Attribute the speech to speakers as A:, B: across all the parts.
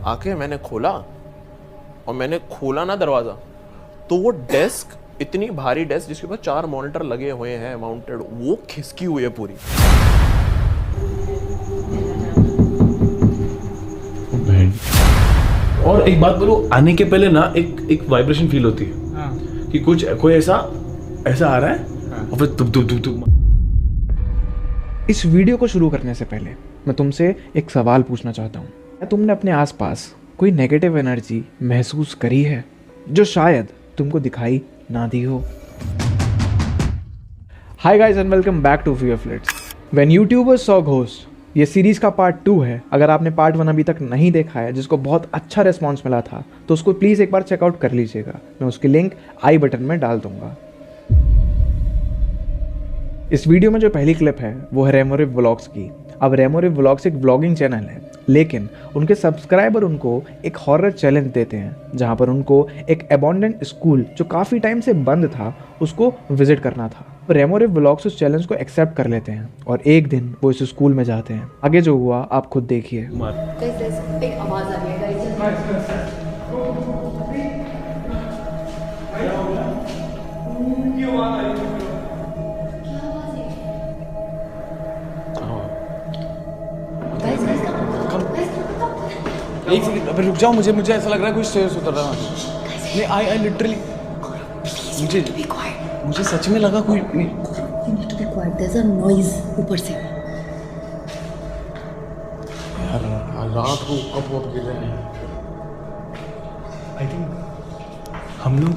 A: आके मैंने खोला और मैंने खोला ना दरवाजा, तो वो डेस्क, इतनी भारी डेस्क जिसके ऊपर 4 मॉनिटर लगे हुए हैं माउंटेड, वो खिसकी हुई है पूरी।
B: और एक बात बोलो, आने के पहले ना एक वाइब्रेशन फील होती है कि कुछ कोई ऐसा आ रहा है और फिर तुम।
C: इस वीडियो को शुरू करने से पहले मैं तुमसे एक सवाल पूछना चाहता हूँ। क्या तुमने अपने आसपास कोई नेगेटिव एनर्जी महसूस करी है जो शायद तुमको दिखाई ना दी हो? Hi guys and welcome back to Fear Flits. When YouTubers saw ghost, ये सीरीज का पार्ट 2 है। अगर आपने पार्ट 1 अभी तक नहीं देखा है, जिसको बहुत अच्छा रिस्पॉन्स मिला था, तो उसको प्लीज़ एक बार चेकआउट कर लीजिएगा। मैं उसकी लिंक आई बटन में डाल दूंगा। इस वीडियो में जो पहली क्लिप है वो है रेमोरिव व्लॉग्स की। अब रेमोरिव व्लॉग्स एक व्लॉगिंग चैनल है, लेकिन उनके सब्सक्राइबर उनको एक हॉरर चैलेंज देते हैं, जहां पर उनको एक अबॉन्डेंट स्कूल जो काफ़ी टाइम से बंद था उसको विजिट करना था। रेमोरिव व्लॉग्स उस चैलेंज को एक्सेप्ट कर लेते हैं और एक दिन वो इस स्कूल में जाते हैं। आगे जो हुआ आप खुद देखिए।
D: एक सेकंड, अबे रुक जाओ, मुझे ऐसा लग रहा है कोई स्टेयर्स उतर रहा है। नहीं, आई लिटरली, मुझे सच में लगा कोई नहीं।
E: You need to be quiet. There's a noise ऊपर से।
A: यार रात को कब गिर रहे हैं।
D: आई थिंक हम लोग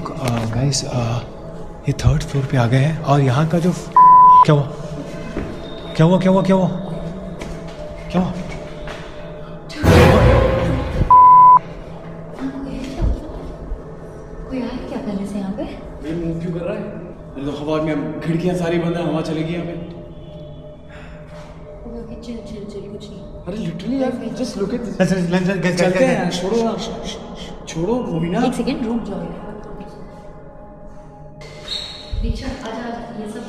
D: गाइस ये 3rd फ्लोर पे आ गए हैं और यहाँ का जो क्या हुआ?
E: कोई आया क्या पहले से यहाँ पे?
D: ये मूव क्यों कर रहा है? तो हवा में खिड़कियाँ सारी बंद हैं, हवा चलेगी यहाँ पे।
E: ओके, चिल कुछ नहीं।
D: अरे लिटरली यार, जस्ट लुक एट दिस। चलते हैं, छोड़ो रोमिना।
E: एक सेकंड रुक जाओ। दीक्षा आजा, ये सब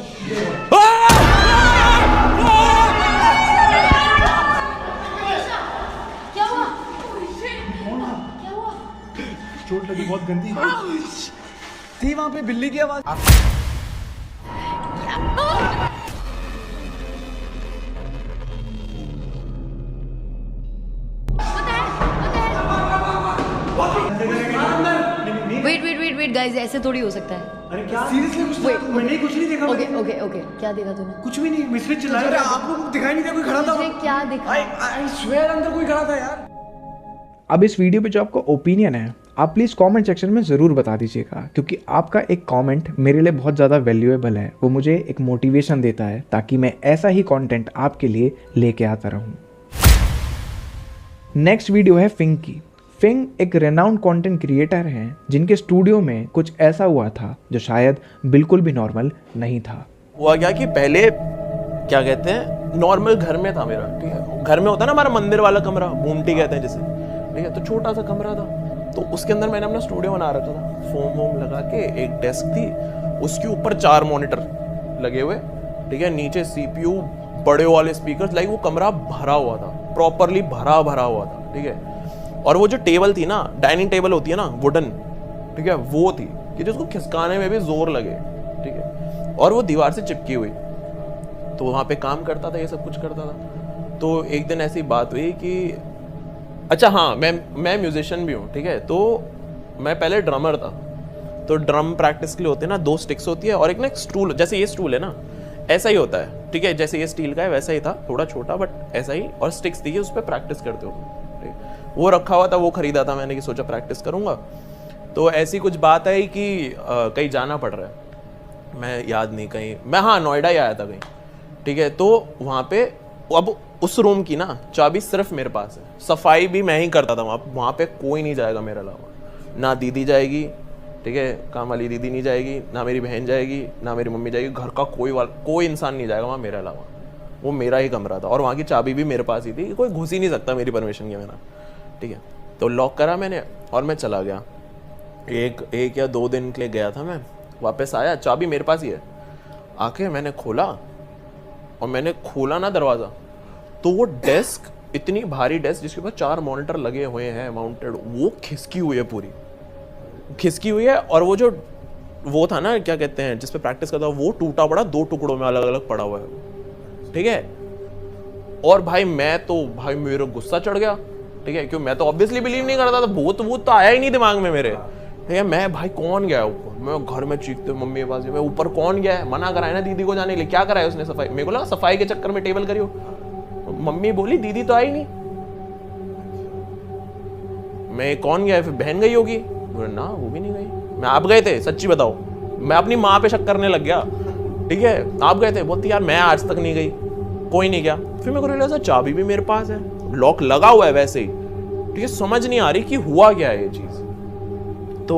E: क्या हुआ?
D: चोट लगी बहुत गंदी थी वहां पे, बिल्ली की आवाज।
E: वेट गाइस, ऐसे थोड़ी हो सकता है।
D: अरे क्या सीरियसली मैंने कुछ नहीं देखा।
E: ओके, क्या देखा तूने?
D: कुछ भी नहीं, मिस्टर चिल्लाया था, आप लोगों को दिखाई नहीं दिया कोई खड़ा था?
E: तुझे क्या दिखा?
D: आई स्वेयर अंदर कोई खड़ा था यार।
C: अब इस वीडियो पे जो आपका ओपिनियन है, आप प्लीज़ कमेंट सेक्शन में ज़रूर बता दीजिएगा, क्योंकि आपका एक कमेंट मेरे लिए बहुत ज़्यादा वैल्यूएबल है। वो मुझे एक मोटिवेशन देता है ताकि मैं ऐसा ही कंटेंट आपके लिए लेके आता रहूं। नेक्स्ट वीडियो है फिंग की। फिंग एक रेनाउंड कंटेंट क्रिएटर हैं, जिनके स्टूडियो में कुछ ऐसा हुआ था जो शायद बिल्कुल भी नॉर्मल नहीं था।
A: हुआ क्या कि पहले क्या कहते हैं, नॉर्मल घर में था मेरा, ठीक है। घर में होता है ना हमारा मंदिर वाला कमरा, बूमटी कहते हैं जिसे, ठीक है। तो छोटा सा कमरा था, तो उसके अंदर मैंने अपना स्टूडियो बना रखा था। फोम वोम लगा के एक डेस्क थी, उसके ऊपर 4 मॉनिटर लगे हुए, ठीक है। नीचे CPU, बड़े वाले स्पीकर्स, लाइक वो कमरा भरा हुआ था, प्रॉपरली भरा हुआ था, ठीक है। और वो जो टेबल थी ना, डाइनिंग टेबल होती है ना वुडन, ठीक है, वो थी कि जिसको खिसकाने में भी जोर लगे, ठीक है। और वो दीवार से चिपकी हुई, तो वहाँ पे काम करता था, ये सब कुछ करता था। तो एक दिन ऐसी बात हुई कि अच्छा हाँ, मैं म्यूजिशियन भी हूँ, ठीक है। तो मैं पहले ड्रमर था, तो ड्रम प्रैक्टिस के लिए होते हैं ना 2 स्टिक्स होती है और एक ना एक स्टूल, जैसे ये स्टूल है ना, ऐसा ही होता है, ठीक है। जैसे ये स्टील का है वैसा ही था, थोड़ा छोटा बट ऐसा ही, और स्टिक्स थी, उस पर प्रैक्टिस करते हो, ठीक। वो रखा हुआ था, वो खरीदा था मैंने कि सोचा प्रैक्टिस करूँगा। तो ऐसी कुछ बात आई कि कहीं जाना पड़ रहा है, मैं याद नहीं कहीं, मैं हाँ नोएडा ही आया था कहीं, ठीक है। तो वहाँ पे अब उस रूम की ना चाबी सिर्फ मेरे पास है, सफाई भी मैं ही करता था वहाँ पे कोई नहीं जाएगा मेरे अलावा, ना दीदी जाएगी, ठीक है, काम वाली दीदी नहीं जाएगी, ना मेरी बहन जाएगी, ना मेरी मम्मी जाएगी, घर का कोई इंसान नहीं जाएगा वहाँ मेरे अलावा। वो मेरा ही कमरा था और वहाँ की चाबी भी मेरे पास ही थी, कोई घुस ही नहीं सकता मेरी परमिशन के बिना, ठीक है। तो लॉक करा मैंने और मैं चला गया। एक या 2 दिन के लिए गया था मैं, वापस आया, चाबी मेरे पास ही है। आके मैंने खोला और मैंने खोला ना दरवाज़ा, तो वो डेस्क, इतनी भारी डेस्क जिसके ऊपर 4 मॉनिटर लगे हुए हैं माउंटेड, वो खिसकी हुई है, पूरी खिसकी हुई है। और वो जो वो था ना, क्या कहते हैं, जिस पे प्रैक्टिस करता, वो टूटा पड़ा, 2 टुकड़ों में अलग अलग पड़ा हुआ है, ठीक है। और भाई मैं तो, भाई मेरे गुस्सा चढ़ गया, ठीक है, क्यों, मैं तो ऑब्वियसली बिलीव नहीं करता था, भूत तो आया ही नहीं दिमाग में मेरे, ठीक है। मैं, भाई कौन गया ऊपर, मैं घर में चीखते मम्मी के पास, मैं ऊपर कौन गया है, मना कराया ना दीदी को जाने के लिए, क्या कराया उसने, सफाई, मेरे को लगा सफाई के चक्कर में टेबल करी हो। मम्मी बोली दीदी तो आई नहीं, मैं कौन गया है, फिर बहन गई होगी, ना वो भी नहीं गई, मैं आप गए थे, सच्ची बताओ, मैं अपनी माँ पे शक करने लग गया, ठीक है, आप गए थे, बोलती यार मैं आज तक नहीं गई, कोई नहीं गया। फिर मेरे को रियलाइज चाबी भी मेरे पास है, लॉक लगा हुआ है वैसे ही, ठीक है, समझ नहीं आ रही कि हुआ क्या है ये चीज। तो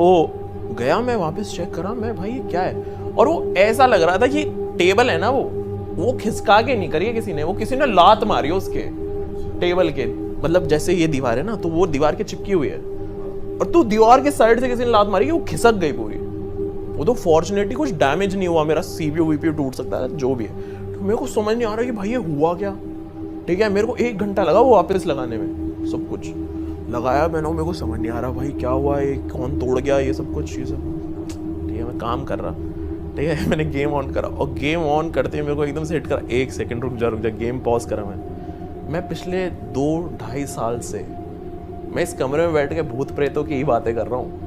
A: गया मैं वापस चेक करा, मैं भाई ये क्या है, और वो ऐसा लग रहा था कि टेबल है ना, वो खिसका के नहीं करी है किसी ने, वो किसी ने लात मारी है उसके टेबल के, मतलब जैसे ये दीवार है ना, तो वो दीवार के चिपकी हुई है, और तो दीवार के साइड से किसी ने लात मारी, वो खिसक गई पूरी। वो तो फॉर्चुनेटली कुछ डैमेज नहीं हुआ, मेरा सीपीयू वीपीयू टूट सकता है जो भी है, तो मेरे को समझ नहीं आ रहा कि भाई ये हुआ क्या, ठीक है। मेरे को 1 घंटा लगा वो वापस लगाने में, सब कुछ लगाया मैंने, मेरे को समझ नहीं आ रहा भाई क्या हुआ, ये कौन तोड़ गया, ये सब कुछ, ये सब, ठीक है। मैं काम कर रहा, ठीक है, मैंने गेम ऑन करा, और गेम ऑन करते ही मेरे को एकदम से हिट करा, 1 सेकंड रुक जा, गेम पॉज करा। मैं पिछले 2-2.5 साल से मैं इस कमरे में बैठ के भूत प्रेतों की ही बातें कर रहा हूँ,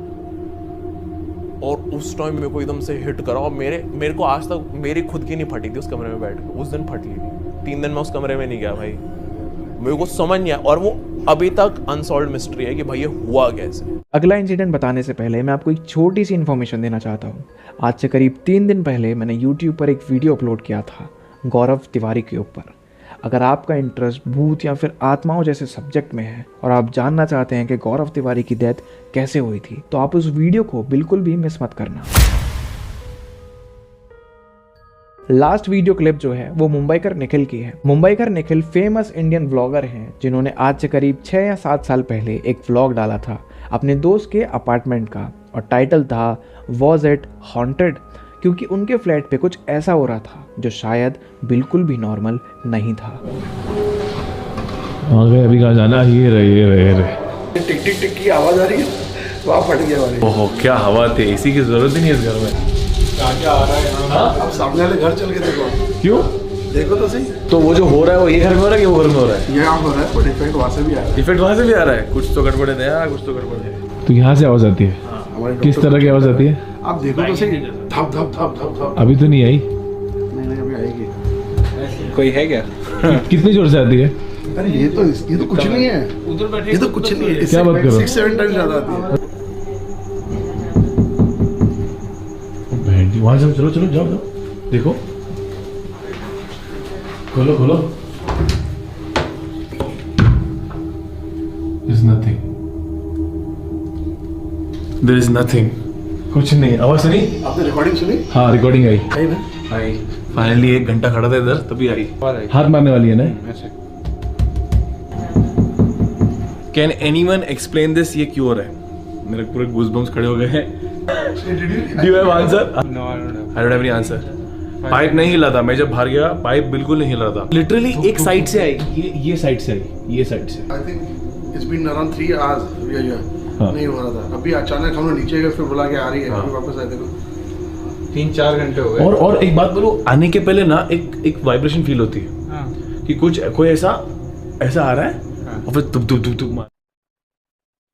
A: और उस टाइम मेरे को एकदम से हिट करा, और मेरे को आज तक मेरी खुद की नहीं फटी थी उस कमरे में बैठ के, उस दिन फट ली थी। 3 दिन मैं उस कमरे में नहीं गया भाई, मेरे को समझ नहीं आया, और वो अभी तक अनसॉल्व्ड मिस्ट्री है कि भाई ये हुआ कैसे।
C: अगला इंसिडेंट बताने से पहले मैं आपको एक छोटी सी इन्फॉर्मेशन देना चाहता हूँ। आज से करीब 3 दिन पहले मैंने यूट्यूब पर एक वीडियो अपलोड किया था गौरव तिवारी के ऊपर। अगर आपका इंटरेस्ट भूत या फिर आत्माओं जैसे सब्जेक्ट में है और आप जानना चाहते हैं कि गौरव तिवारी की डेथ कैसे हुई थी, तो आप उस वीडियो को बिल्कुल भी मिस मत करना। लास्ट वीडियो क्लिप जो है वो मुंबईकर निखिल की है। Mumbaikar Nikhil famous Indian vlogger हैं जिन्होंने आज से करीब 6 या 7 साल पहले एक व्लॉग डाला था अपने दोस्त के अपार्टमेंट का, और टाइटल था वॉज इट हॉन्टेड, क्योंकि उनके फ्लैट पे कुछ ऐसा हो रहा था जो शायद बिल्कुल भी नॉर्मल नहीं था।
B: आगे अभी कहाँ जाना, ये रहे
F: टिक टिक टिक की आवाज आ रही है, वहाँ फट गया वाले।
B: ओहो क्या हवा थी, एसी की जरूरत ही नहीं है इस घर में।
F: क्या आ रहा है, अब सामने वाले घर चल के देखो,
B: क्यों,
F: देखो तो सही।
B: तो वो जो हो रहा है वो ये घर में हो रहा है कि वो घर में हो रहा है?
F: यहाँ हो रहा है, बट इफेक्ट वहाँ से भी आ रहा है।
B: इफेक्ट वहाँ से भी आ रहा है, कुछ तो गड़बड़ है यार, कुछ तो गड़बड़ है। तो यहाँ से आवाज आती है, किस तरह की आवाज आती है?
F: आप देखो तो सही, धप धप धप धप धप।
B: अभी तो नहीं आई।
F: नहीं अभी आएगी।
C: कोई है क्या?
B: कितनी जोर से आती है?
F: अरे ये तो कुछ नहीं है, उधर बैठे, ये तो कुछ नहीं है।
B: क्या बात करो,
F: 6-7 टाइम ज्यादा आती है।
B: वहां जाओ, चलो चलो जाओ जाओ, देखो, खोलो खोलो। There's nothing. There is nothing. कुछ नहीं, आवाज सुनी?
F: आपने रिकॉर्डिंग सुनी?
B: हाँ रिकॉर्डिंग आई।
F: आई ना?
B: I finally. 1 घंटा खड़ा था इधर तभी आई। हाथ मारने वाली है ना? कैन एनीवन एक्सप्लेन दिस, ये क्यों हो रहा है? मेरे पूरे गूज़बम्स खड़े हो गए हैं। Do you have answer? No, I don't have any answer. Pipe नहीं हिला था, मैं जब बाहर गया पाइप बिल्कुल नहीं हिला था, लिटरली एक साइड से आई, ये साइड से आई, ये साइड से।
F: I think it's been around 3 hours
B: हाँ।
F: नहीं हो रहा था, अभी अचानक हम लोग नीचे गए, फिर बुला के आ रही है, अभी वापस आए देखो।
C: 3-4 घंटे हो गए।
B: और एक बात बोलो, आने के पहले ना एक वाइब्रेशन फील होती है कि कोई ऐसा आ रहा है, और फिर तुम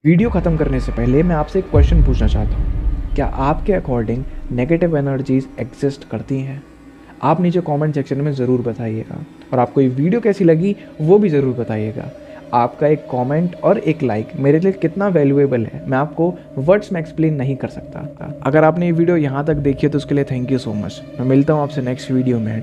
C: वीडियो ख़त्म करने से पहले मैं आपसे एक क्वेश्चन पूछना चाहता हूँ। क्या आपके अकॉर्डिंग नेगेटिव एनर्जीज एग्जिस्ट करती हैं? आप नीचे कमेंट सेक्शन में ज़रूर बताइएगा, और आपको ये वीडियो कैसी लगी वो भी ज़रूर बताइएगा। आपका एक कमेंट और एक लाइक मेरे लिए कितना वैल्यूएबल है, मैं आपको वर्ड्स में एक्सप्लेन नहीं कर सकता। अगर आपने ये वीडियो यहाँ तक देखी है तो उसके लिए थैंक यू सो मच। मैं मिलता हूँ आपसे नेक्स्ट वीडियो में।